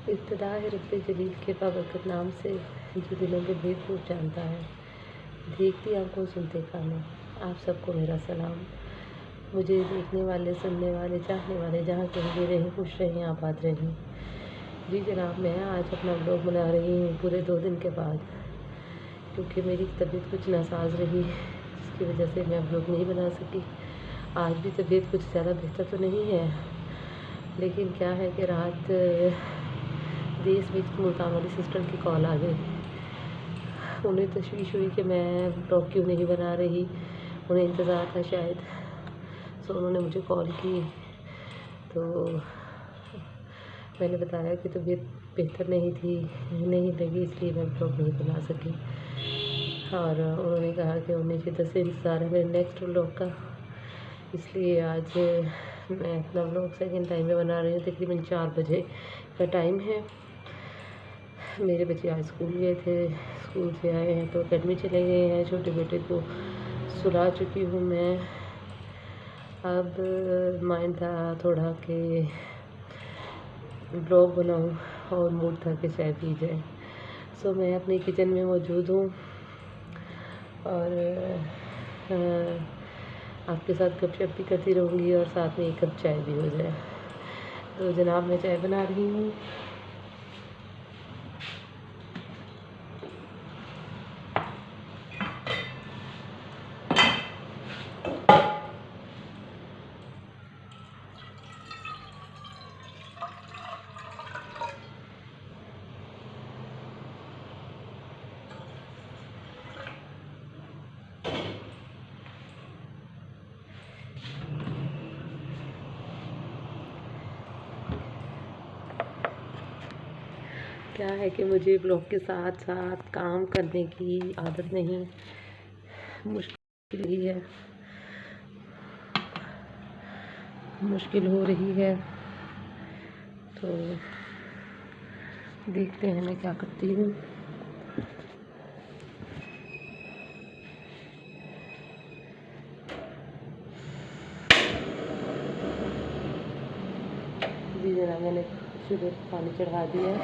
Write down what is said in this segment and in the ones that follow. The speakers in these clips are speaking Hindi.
इब्तिदा है रब्बे जलील के बाबरकत नाम से, जो दिलों के भेद खूब जानता है। देखती आंखों सुनते कानों, आप सबको मेरा सलाम। मुझे देखने वाले, सुनने वाले, चाहने वाले जहाँ कहीं भी रहें, खुश रहें, आबाद रहें। जी जनाब, मैं आज अपना व्लॉग बना रही हूँ पूरे 2 दिन के बाद, क्योंकि मेरी तबीयत कुछ नासाज रही, जिसकी वजह से मैं व्लॉग नहीं बना सकी। आज भी तबीयत कुछ ज़्यादा बेहतर तो नहीं है, लेकिन क्या है कि रात देश में मुल्तान वाली सिस्टर की कॉल आ गई। उन्हें तशवीश हुई कि मैं व्लॉग क्यों नहीं बना रही, उन्हें इंतज़ार था शायद। सो उन्होंने मुझे कॉल की, तो मैंने बताया कि तबीयत बेहतर नहीं थी, नहीं लगी, इसलिए मैं व्लॉग नहीं बना सकी। और उन्होंने कहा कि उन्हें शिद्दत से इंतज़ार है मेरे नेक्स्ट व्लॉग का, इसलिए आज मैं अपना व्लॉग सेकंड टाइम में बना रही हूँ। तकरीबन 4 बजे का टाइम है। मेरे बच्चे आज स्कूल गए थे, स्कूल से आए हैं तो अकेडमी चले गए हैं। छोटे बेटे को सुला चुकी हूँ मैं। अब माइंड था थोड़ा कि ब्लॉग बनाऊँ, और मूड था कि चाय पी जाए। सो मैं अपनी किचन में मौजूद हूँ और आपके साथ गपशप भी करती रहूँगी और साथ में 1 कप चाय भी हो जाए। तो जनाब, मैं चाय बना रही हूँ। क्या है कि मुझे ब्लॉग के साथ साथ काम करने की आदत नहीं, मुश्किल हो रही है। तो देखते हैं मैं क्या करती हूँ। जी जनाब, मैंने सुबह पानी चढ़ा दिया।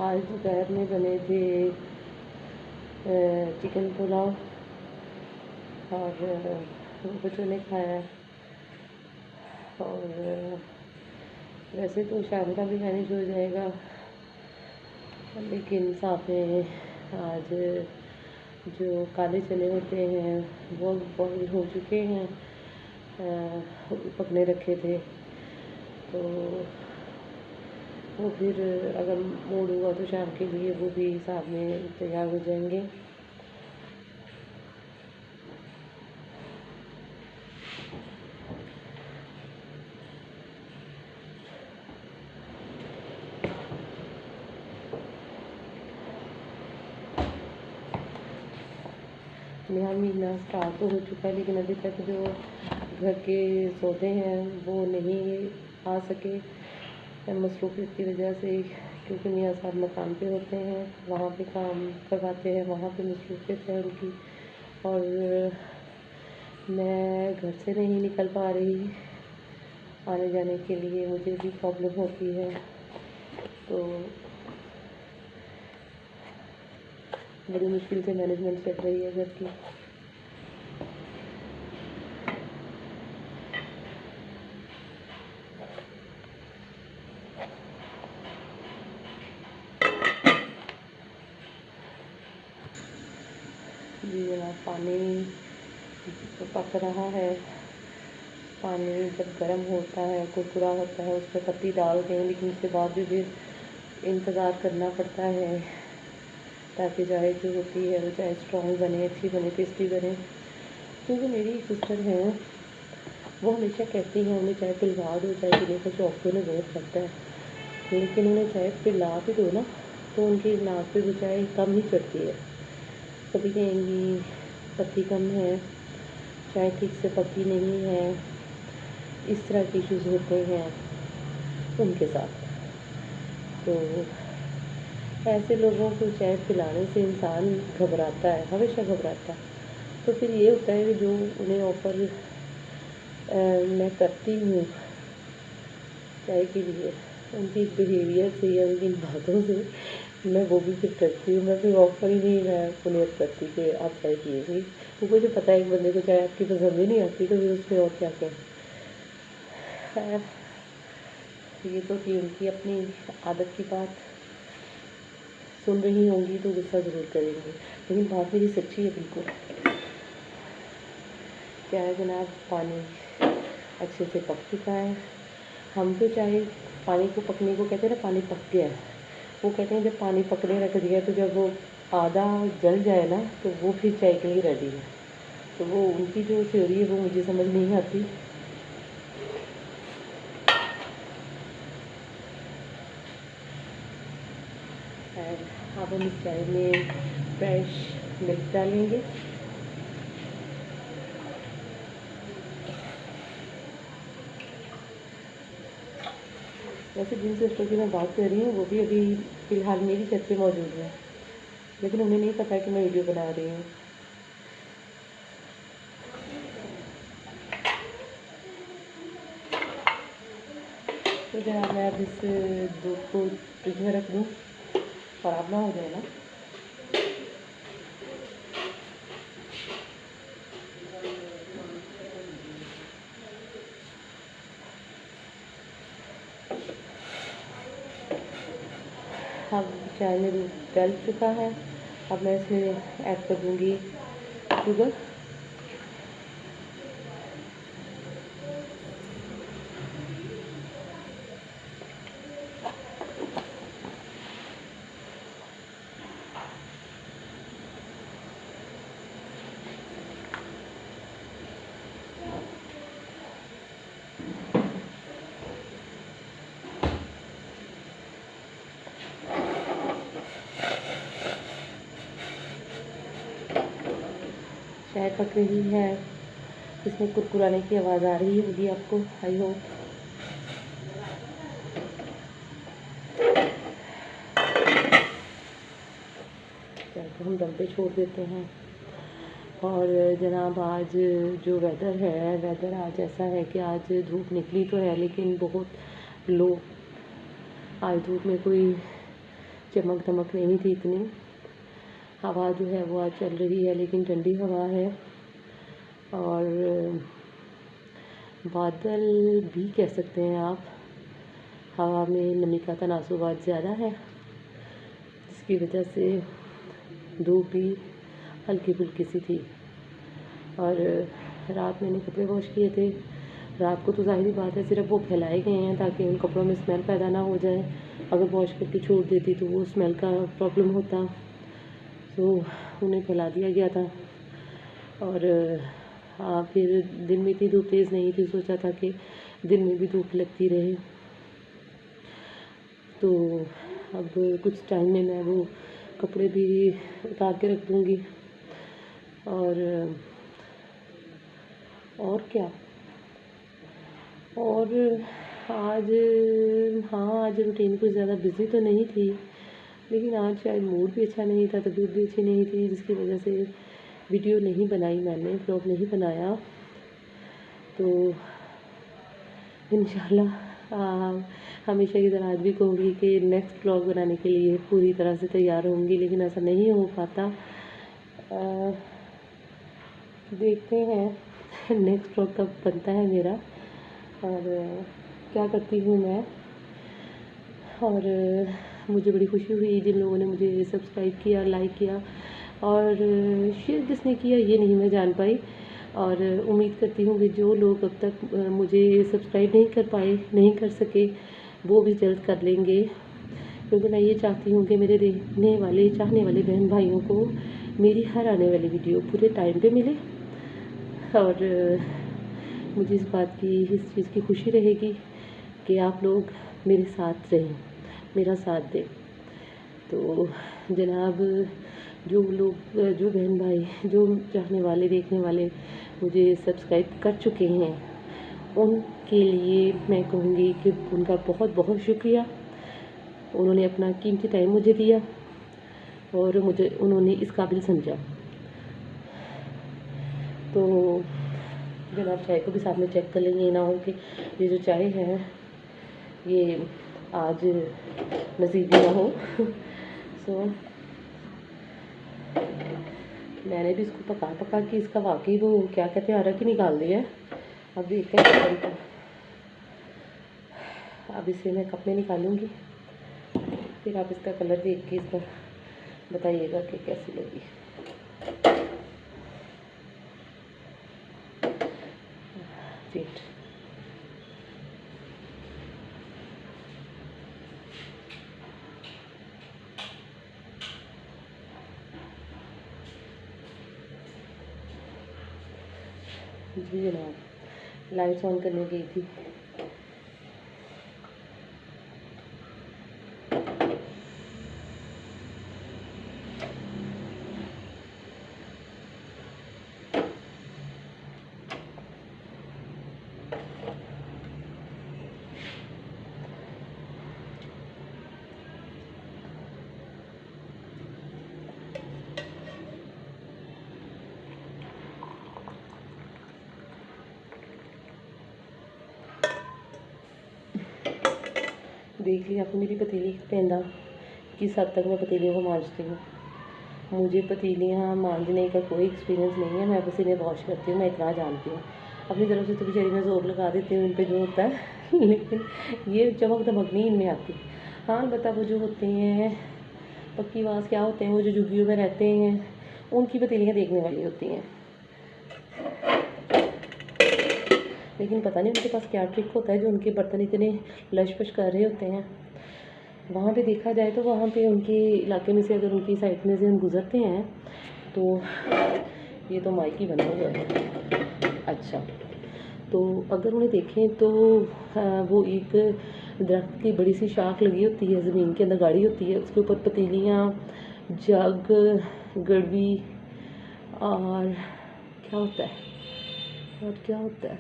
आज दोपहर में बने थे चिकन पुलाव, और बच्चों ने खाया। और वैसे तो शाम का भी मैनेज हो जाएगा, लेकिन साथ में आज जो काले चने होते हैं वो बॉईल हो चुके हैं, पकने रखे थे, तो वो फिर अगर मूड हुआ तो शाम के लिए वो भी साथ में तैयार हो जाएंगे। नया महीना स्टार्ट तो हो चुका है, लेकिन अभी तक जो घर के सौदे हैं वो नहीं आ सके मसरूफियत की वजह से, क्योंकि मियाँ साहब मकान पे होते हैं, वहाँ पे काम करवाते हैं, वहाँ पे मसरूफियत है उनकी, और मैं घर से नहीं निकल पा रही। आने जाने के लिए मुझे भी प्रॉब्लम होती है, तो बड़ी मुश्किल से मैनेजमेंट चल रही है घर की। जी जनाब, पानी तो पक रहा है। पानी जब गर्म होता है, कुरकुरा होता है, उस पर पत्ती डाल दें, लेकिन उसके बाद भी फिर इंतज़ार करना पड़ता है ताकि चाय जो होती है वो चाय स्ट्रॉन्ग बने, अच्छी बने, टेस्टी बने। क्योंकि मेरी एक सिस्टर हैं, वो हमेशा कहती हैं उन्हें चाय पिलवा दो, चाय पीने का शौक तो उन्हें बहुत लगता है, लेकिन उन्हें चाय पिला भी दो ना तो उनकी नाक पे वो चाय कम ही चढ़ती है। कभी कहेंगी पत्ती कम है, चाय ठीक से पकी नहीं है, इस तरह के इश्यूज़ होते हैं उनके साथ। तो ऐसे लोगों को चाय पिलाने से इंसान घबराता है, हमेशा घबराता है। तो फिर ये होता है कि जो उन्हें ऑफ़र मैं करती हूँ चाय के लिए, उनकी बिहेवियर से या उनकी बातों से मैं वो भी फिर करती हूँ। मैं फिर ऑफ़र ही नहीं मैं उन्हें करती कि आप चाय पिएँगी, क्योंकि मुझे पता है एक बंदे को चाय आपकी पसंद ही नहीं आती, तो फिर उसमें और क्या कहें। खैर, ये तो थी उनकी अपनी आदत की बात। सुन रही होंगी तो गुस्सा ज़रूर करेंगी, लेकिन बात मेरी सच्ची है बिल्कुल। क्या है जनाब, पानी अच्छे से पक चुका है। हम तो चाहे पानी को पकने को कहते हैं ना, पानी पक गया है। वो कहते हैं जब पानी पकने रख दिया तो जब वो आधा जल जाए ना, तो वो फिर चाय के लिए रेडी है। तो वो उनकी जो थ्योरी है वो मुझे समझ नहीं आती। अब हम इस चाय में फ्रेश मिल्क डालेंगे। वैसे जिन सिस्टर की मैं बात कर रही हूँ वो भी अभी फ़िलहाल मेरी छत पे मौजूद है, लेकिन उन्हें नहीं पता कि मैं वीडियो बना रही हूँ। तो जनाब मैं अब इस दूध को फ्रिज में रख दूँ, ख़राब ना हो जाए ना। अब चाय में दूध डल चुका है। अब मैं इसमें ऐड कर दूँगी शुगर। चाय पक रही है, इसमें कुरकुराने की आवाज़ आ रही होगी आपको, आई होप। चाय को हम दम पे छोड़ देते हैं। और जनाब आज जो वेदर है, वेदर आज ऐसा है कि आज धूप निकली तो है लेकिन बहुत लो। आज धूप में कोई चमक दमक नहीं थी इतनी। हवा जो है वो आज चल रही है लेकिन ठंडी हवा है। और बादल भी कह सकते हैं आप। हवा में नमी का तनासुब आज ज़्यादा है, जिसकी वजह से धूप भी हल्की फुल्की सी थी। और रात मैंने कपड़े वॉश किए थे। रात को तो ज़ाहिर बात है सिर्फ वो फैलाए गए हैं ताकि उन कपड़ों में स्मेल पैदा ना हो जाए। अगर वॉश करके छोड़ देती तो वो स्मेल का प्रॉब्लम होता, तो उन्हें फैला दिया गया था। और हाँ, फिर दिन में इतनी धूप तेज़ नहीं थी, सोचा था कि दिन में भी धूप लगती रहे। तो अब कुछ टाइम में मैं वो कपड़े भी उतार के रख दूँगी। और क्या, और आज हाँ, आज रूटीन कुछ ज़्यादा बिज़ी तो नहीं थी, लेकिन आज शायद मूड भी अच्छा नहीं था, तबीयत भी अच्छी नहीं थी, जिसकी वजह से वीडियो नहीं बनाई मैंने, व्लॉग नहीं बनाया। तो इंशाल्लाह हमेशा की तरह आज भी कहूँगी कि नेक्स्ट व्लॉग बनाने के लिए पूरी तरह से तैयार होंगी, लेकिन ऐसा नहीं हो पाता। देखते हैं नेक्स्ट व्लॉग कब बनता है मेरा और क्या करती हूँ मैं। और मुझे बड़ी खुशी हुई जिन लोगों ने मुझे सब्सक्राइब किया, लाइक किया और शेयर जिसने किया ये नहीं मैं जान पाई। और उम्मीद करती हूँ कि जो लोग अब तक मुझे सब्सक्राइब नहीं कर पाए, नहीं कर सके, वो भी जल्द कर लेंगे, क्योंकि मैं ये चाहती हूँ कि मेरे देखने वाले, चाहने वाले बहन भाइयों को मेरी हर आने वाली वीडियो पूरे टाइम पे मिले। और मुझे इस चीज़ की खुशी रहेगी कि आप लोग मेरे साथ रहें, मेरा साथ दें। तो जनाब, जो लोग, जो बहन भाई, जो चाहने वाले, देखने वाले मुझे सब्सक्राइब कर चुके हैं, उनके लिए मैं कहूँगी कि उनका बहुत बहुत शुक्रिया। उन्होंने अपना कीमती टाइम मुझे दिया और मुझे उन्होंने इस काबिल समझा। तो जनाब चाय को भी साथ में चेक कर लेंगे, ना हो कि ये जो चाय है ये आज नसीब ना हो। सो मैंने भी इसको पका पका के इसका वाकई वो क्या कहते हैं अरक ही निकाल दिया है। अब देखते हैं क्या बनता है। अब इसे मैं कप में निकालूंगी, फिर आप इसका कलर देख के इसका बताइएगा कि कैसी लगी। वेट, जी जनाब लाइट्स ऑन करने गई थी। देख लिया आपने मेरी पतीली पेंदा किस हद तक मैं पतीलियों को मांजती हूँ। मुझे पतीलियाँ मांजने का कोई एक्सपीरियंस नहीं है, मैं बस इन्हें वॉश करती हूँ, मैं इतना जानती हूँ। अपनी तरफ से तो बेचारी मैं ज़ोर लगा देती हूँ इन पर जो होता है लेकिन ये चमक दमक नहीं इनमें आती। हाँ अलबत्ता वो जो होते हैं पक्की बाँस क्या होते हैं, वो जो झुग्गियों में रहते हैं उनकी पतीलियाँ देखने वाली होती हैं। लेकिन पता नहीं उनके पास क्या ट्रिक होता है जो उनके बर्तन इतने लश-पश कर रहे होते हैं। वहाँ पे देखा जाए तो वहाँ पे उनके इलाके में से अगर उनकी साइड में से हम गुज़रते हैं तो ये तो माइक ही बना हुआ है। अच्छा, तो अगर उन्हें देखें तो वो एक दरख्त की बड़ी सी शाख लगी होती है, ज़मीन के अंदर गाड़ी होती है, उसके ऊपर पतीलियाँ, जग, गड़वी और क्या होता है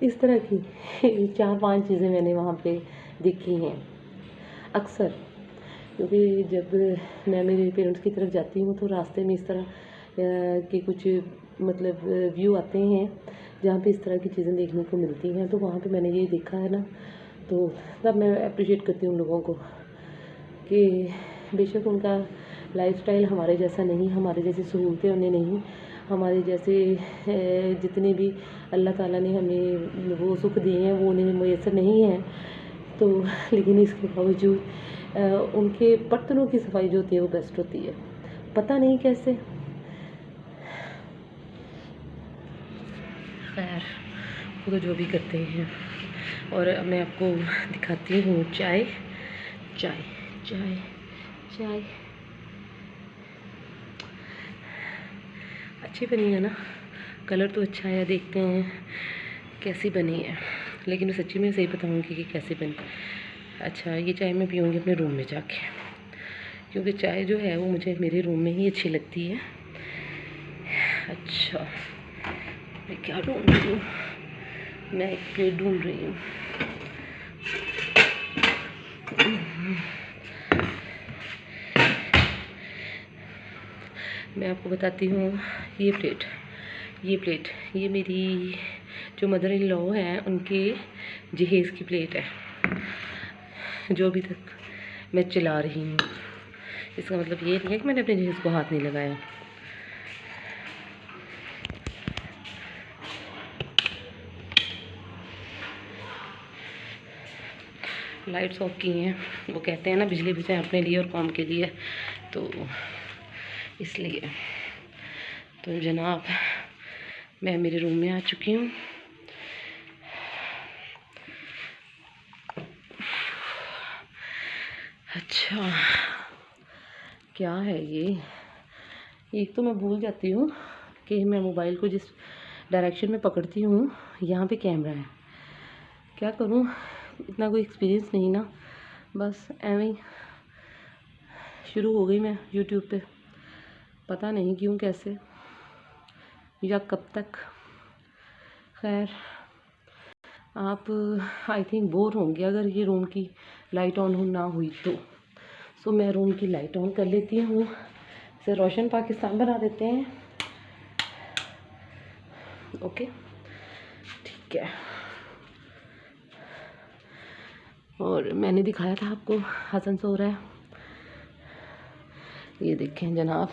इस तरह की 4-5 चीज़ें मैंने वहाँ पे देखी हैं अक्सर। क्योंकि जब मैं मेरे पेरेंट्स की तरफ जाती हूँ तो रास्ते में इस तरह के कुछ मतलब व्यू आते हैं जहाँ पे इस तरह की चीज़ें देखने को मिलती हैं। तो वहाँ पे मैंने ये देखा है ना, तो तब मैं अप्रिशिएट करती हूँ उन लोगों को कि बेशक उनका लाइफस्टाइल हमारे जैसा नहीं, हमारे जैसी सहूलतें उन्हें नहीं, हमारे जैसे जितने भी अल्लाह ताला ने हमें वो सुख दिए हैं वो उन्हें मुयस्सर नहीं है। तो लेकिन इसके बावजूद उनके बर्तनों की सफाई जो होती है वो बेस्ट होती है, पता नहीं कैसे। खैर वो तो जो भी करते हैं। और अब मैं आपको दिखाती हूँ चाय। चाय चाय चाय अच्छी बनी है ना, कलर तो अच्छा है, देखते हैं कैसी बनी है। लेकिन मैं सच्ची में सही बताऊँगी कि कैसी बनी। अच्छा ये चाय मैं पीऊँगी अपने रूम में जाके, क्योंकि चाय जो है वो मुझे मेरे रूम में ही अच्छी लगती है। अच्छा मैं क्या ढूँढ रही हूँ, मैं एक प्लेट ढूँढ रही हूँ। मैं आपको बताती हूँ ये प्लेट ये मेरी जो मदर इन लॉ है उनके जहेज़ की प्लेट है जो अभी तक मैं चला रही हूँ। इसका मतलब ये नहीं है कि मैंने अपने जहेज़ को हाथ नहीं लगाया। लाइट्स ऑफ की हैं, वो कहते हैं ना बिजली बचाएं अपने लिए और कौम के लिए, तो इसलिए। तो जनाब मैं मेरे रूम में आ चुकी हूँ। अच्छा क्या है ये, एक तो मैं भूल जाती हूँ कि मैं मोबाइल को जिस डायरेक्शन में पकड़ती हूँ यहाँ पे कैमरा है। क्या करूँ, इतना कोई एक्सपीरियंस नहीं ना, बस ऐਵੇਂ ही शुरू हो गई मैं यूट्यूब पे, पता नहीं क्यों कैसे या कब तक। खैर आप आई थिंक बोर होंगे अगर ये रूम की लाइट ऑन ना हुई तो। सो मैं रूम की लाइट ऑन कर लेती हूँ। इसे रोशन पाकिस्तान बना देते हैं। ओके, ठीक है। और मैंने दिखाया था आपको हसन सो रहा है, ये देखें जनाब।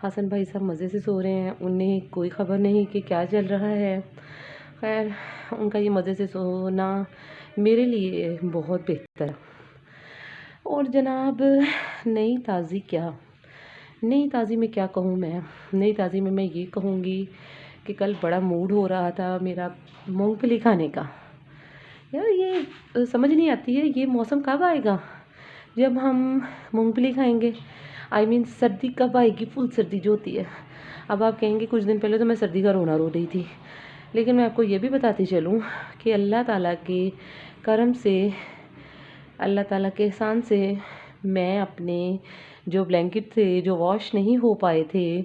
हसन भाई साहब मज़े से सो रहे हैं, उन्हें कोई ख़बर नहीं कि क्या चल रहा है। खैर, उनका ये मज़े से सोना मेरे लिए बहुत बेहतर है। और जनाब, नई ताज़ी क्या, नई ताज़ी में क्या कहूँ मैं। नई ताज़ी में मैं ये कहूँगी कि कल बड़ा मूड हो रहा था मेरा मूंगफली खाने का। यार ये समझ नहीं आती है, ये मौसम कब आएगा जब हम मूंगफली खाएंगे। आई मीन सर्दी कब आएगी, फुल सर्दी जो होती है। अब आप कहेंगे कुछ दिन पहले तो मैं सर्दी का रोना रो रही थी, लेकिन मैं आपको ये भी बताती चलूँ कि अल्लाह ताला के करम से, अल्लाह ताला के एहसान से मैं अपने जो ब्लैंकेट थे जो वॉश नहीं हो पाए थे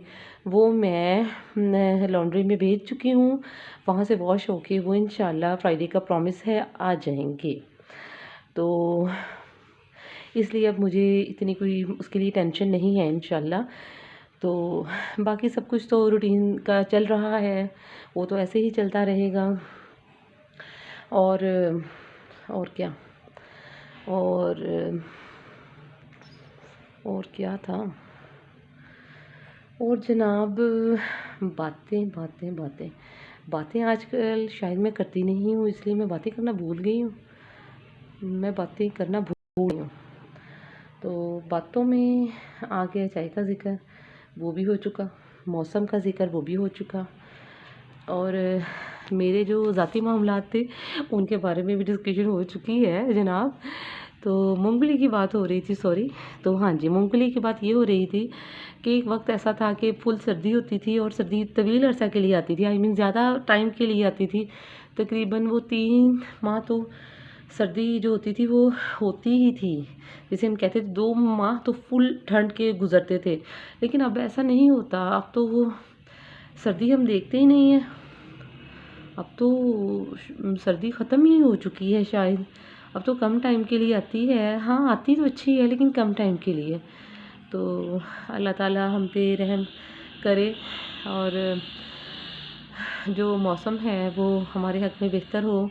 वो मैं लॉन्ड्री में भेज चुकी हूँ। वहाँ से वॉश होके वो इंशाल्लाह फ्राइडे का प्रॉमिस है आ जाएंगे। तो इसलिए अब मुझे इतनी कोई उसके लिए टेंशन नहीं है इंशाल्लाह। तो बाकी सब कुछ तो रूटीन का चल रहा है, वो तो ऐसे ही चलता रहेगा। और क्या, और क्या था। और जनाब, बातें बातें बातें बातें आजकल शायद मैं करती नहीं हूँ, इसलिए मैं बातें करना भूल गई हूँ। मैं बातें करना भूल गई हूँ। तो बातों में आ गया चाय का ज़िक्र, वो भी हो चुका। मौसम का ज़िक्र, वो भी हो चुका। और मेरे जो ज़ाती मामलात थे उनके बारे में भी डिस्कशन हो चुकी है जनाब। तो मूंगफली की बात हो रही थी, सॉरी। तो हाँ जी, मूंगफली की बात ये हो रही थी कि एक वक्त ऐसा था कि फुल सर्दी होती थी और सर्दी तवील अरसा के लिए आती थी। आई मीन ज़्यादा टाइम के लिए आती थी, तकरीबन वो 3 माह तो सर्दी जो होती थी वो होती ही थी। जैसे हम कहते थे 2 माह तो फुल ठंड के गुजरते थे, लेकिन अब ऐसा नहीं होता। अब तो वो सर्दी हम देखते ही नहीं है। अब तो सर्दी ख़त्म ही हो चुकी है शायद। अब तो कम टाइम के लिए आती है। हाँ, आती तो अच्छी है लेकिन कम टाइम के लिए। तो अल्लाह ताला हम पे रहम करे और जो मौसम है वो हमारे हक़ में बेहतर हो।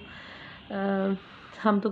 हम तो